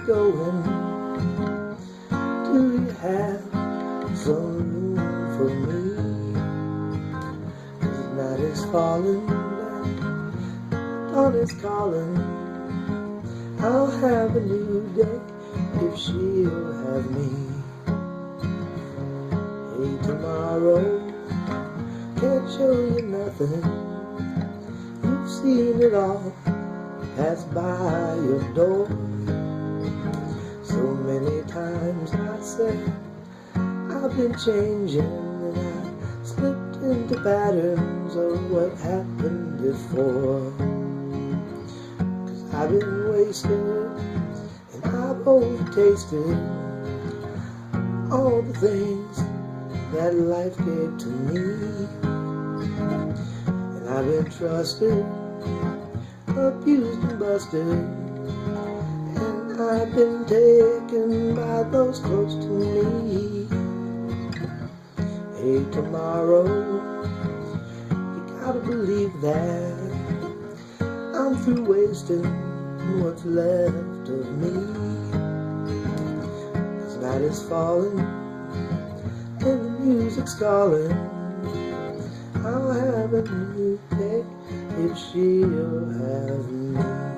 going? Do you have some room for me? The night is falling, dawn is calling. I'll have a new day if she'll have me. Hey, tomorrow can't show you nothing. You've seen it all pass by your door. So many times I said I've been changing, and I slipped into patterns of what happened before. 'Cause I've been wasted, and I've overtasted all the things that life gave to me. And I've been trusted, abused and busted, and I've been taken by those close to me. Hey, tomorrow, you gotta believe that I'm through wasting what's left of me. This night is falling and the music's calling. I'll have a new day if she'll have me.